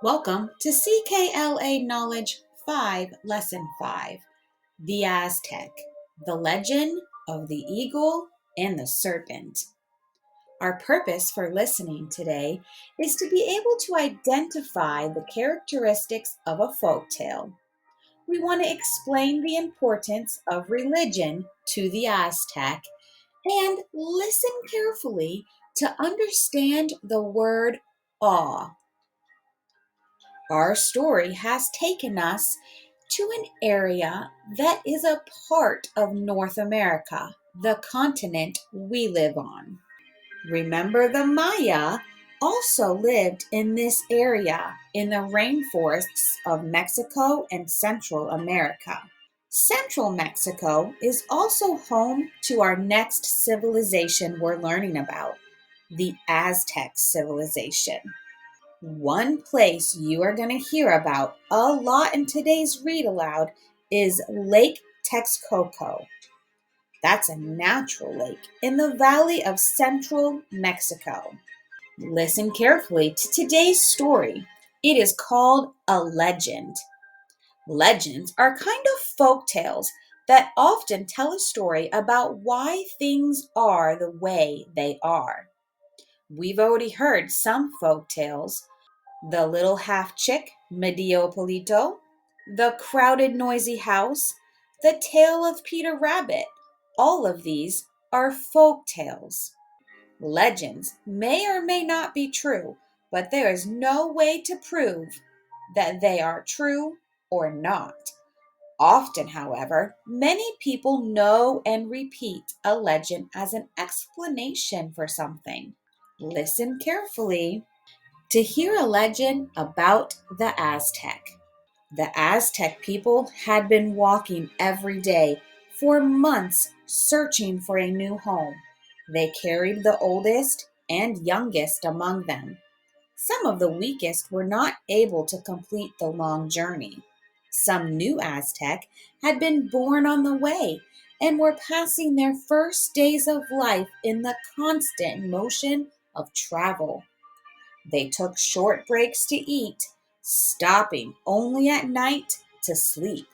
Welcome to CKLA Knowledge 5, Lesson 5, The Aztec, the Legend of the Eagle and the Serpent. Our purpose for listening today is to be able to identify the characteristics of a folktale. We want to explain the importance of religion to the Aztec and listen carefully to understand the word awe. Our story has taken us to an area that is a part of North America, the continent we live on. Remember, the Maya also lived in this area in the rainforests of Mexico and Central America. Central Mexico is also home to our next civilization we're learning about, the Aztec civilization. One place you are going to hear about a lot in today's read aloud is Lake Texcoco. That's a natural lake in the valley of central Mexico. Listen carefully to today's story. It is called a legend. Legends are kind of folk tales that often tell a story about why things are the way they are. We've already heard some folk tales. The Little Half Chick, Medio Polito, The Crowded Noisy House, The Tale of Peter Rabbit. All of these are folk tales. Legends may or may not be true, but there is no way to prove that they are true or not. Often, however, many people know and repeat a legend as an explanation for something. Listen carefully to hear a legend about the Aztec. The Aztec people had been walking every day for months searching for a new home. They carried the oldest and youngest among them. Some of the weakest were not able to complete the long journey. Some new Aztec had been born on the way and were passing their first days of life in the constant motion of travel. They took short breaks to eat, stopping only at night to sleep.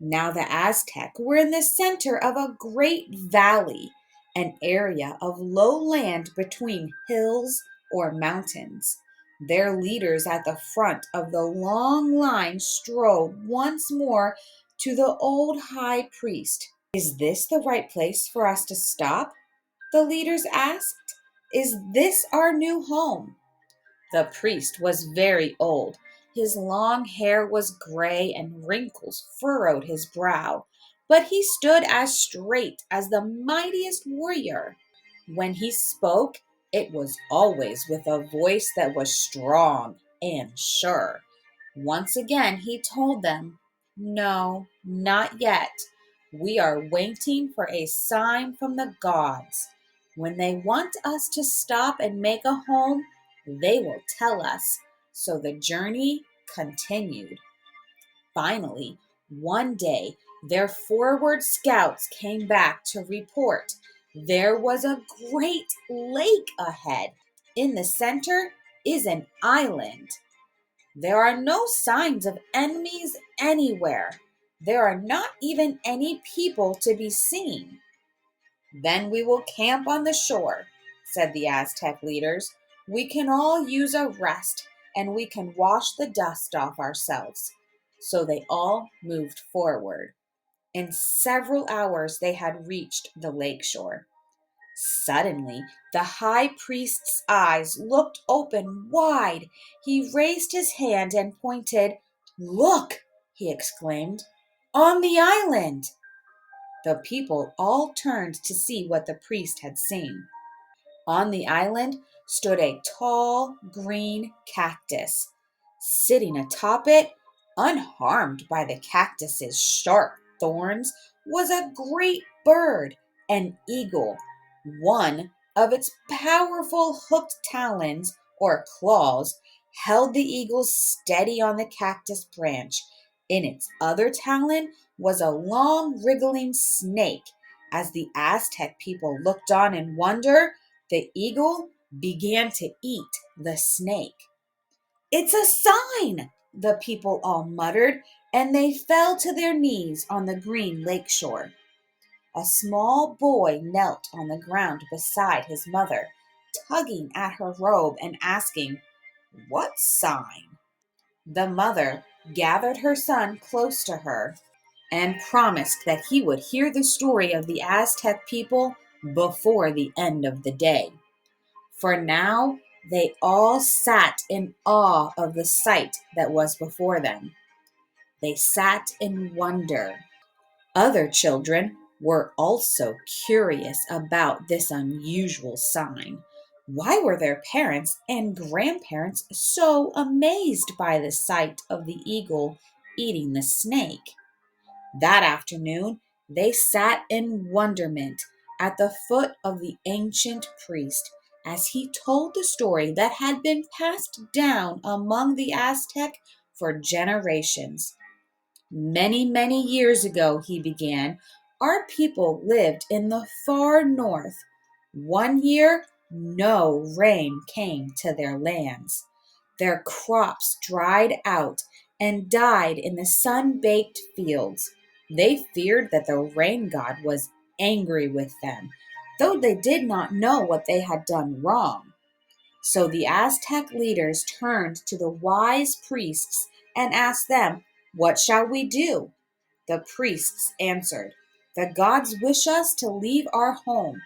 Now the Aztec were in the center of a great valley, an area of low land between hills or mountains. Their leaders at the front of the long line strode once more to the old high priest. "Is this the right place for us to stop?" the leaders asked. "Is this our new home?" The priest was very old. His long hair was gray and wrinkles furrowed his brow, but he stood as straight as the mightiest warrior. When he spoke, it was always with a voice that was strong and sure. Once again, he told them, "No, not yet. We are waiting for a sign from the gods. When they want us to stop and make a home, they will tell us." So the journey continued. Finally, one day, their forward scouts came back to report there was a great lake ahead. In the center is an island. There are no signs of enemies anywhere. There are not even any people to be seen. "Then we will camp on the shore," said the Aztec leaders. "We can all use a rest, and we can wash the dust off ourselves." So they all moved forward. In several hours, they had reached the lake shore. Suddenly, the high priest's eyes looked open wide. He raised his hand and pointed. "Look!" he exclaimed. "On the island!" The people all turned to see what the priest had seen. On the island stood a tall green cactus. Sitting atop it, unharmed by the cactus's sharp thorns, was a great bird, an eagle. One of its powerful hooked talons, or claws, held the eagle steady on the cactus branch. In its other talon was a long, wriggling snake. As the Aztec people looked on in wonder, the eagle began to eat the snake. "It's a sign!" the people all muttered, and they fell to their knees on the green lake shore. A small boy knelt on the ground beside his mother, tugging at her robe and asking, "What sign?" The mother gathered her son close to her and promised that he would hear the story of the Aztec people before the end of the day. For now, they all sat in awe of the sight that was before them. They sat in wonder. Other children were also curious about this unusual sign. Why were their parents and grandparents so amazed by the sight of the eagle eating the snake? That afternoon, they sat in wonderment at the foot of the ancient priest as he told the story that had been passed down among the Aztec for generations. "Many, many years ago," he began, "our people lived in the far north. One year, no rain came to their lands. Their crops dried out and died in the sun-baked fields. They feared that the rain god was angry with them, though they did not know what they had done wrong. So the Aztec leaders turned to the wise priests and asked them, 'What shall we do?' The priests answered, 'The gods wish us to leave our home.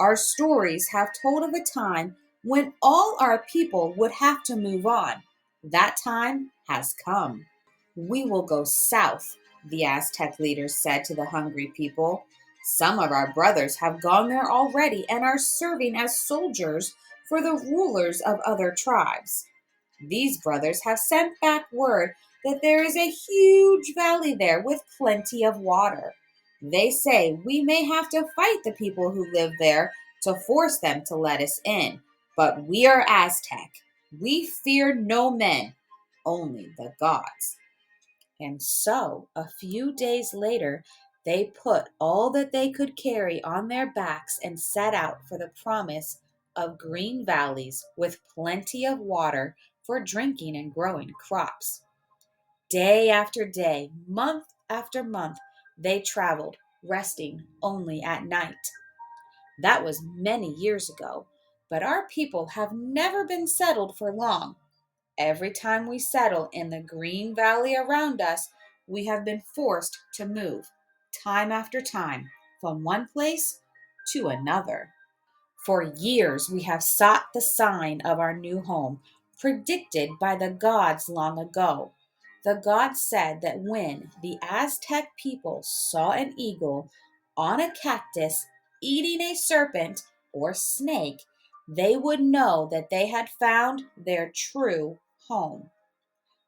Our stories have told of a time when all our people would have to move on. That time has come. We will go south,' the Aztec leaders said to the hungry people. 'Some of our brothers have gone there already and are serving as soldiers for the rulers of other tribes. These brothers have sent back word that there is a huge valley there with plenty of water. They say we may have to fight the people who live there to force them to let us in. But we are Aztec. We fear no men, only the gods.' And so, a few days later, they put all that they could carry on their backs and set out for the promise of green valleys with plenty of water for drinking and growing crops. Day after day, month after month, they traveled, resting only at night. That was many years ago, but our people have never been settled for long. Every time we settle in the green valley around us, we have been forced to move, time after time, from one place to another. For years, we have sought the sign of our new home, predicted by the gods long ago. The gods said that when the Aztec people saw an eagle on a cactus eating a serpent or snake, they would know that they had found their true home.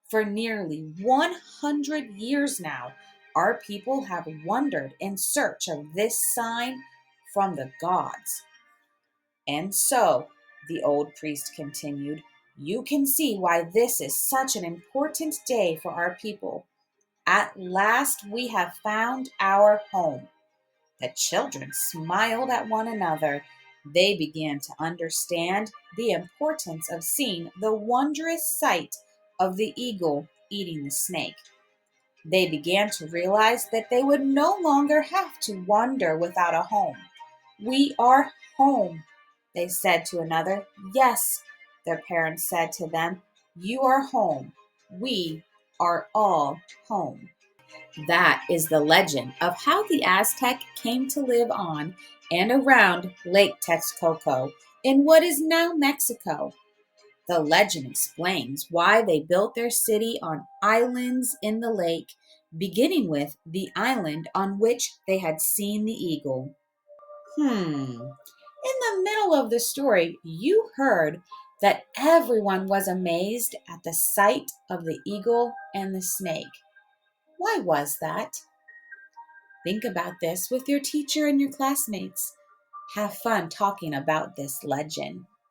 For nearly 100 years now, our people have wandered in search of this sign from the gods. And so, the old priest continued, you can see why this is such an important day for our people. At last we have found our home. The children smiled at one another. They began to understand the importance of seeing the wondrous sight of the eagle eating the snake. They began to realize that they would no longer have to wander without a home. "We are home," they said to another. "Yes," their parents said to them, "you are home. We are all home." That is the legend of how the Aztec came to live on and around Lake Texcoco in what is now Mexico. The legend explains why they built their city on islands in the lake, beginning with the island on which they had seen the eagle. In the middle of the story, you heard that everyone was amazed at the sight of the eagle and the snake. Why was that? Think about this with your teacher and your classmates. Have fun talking about this legend.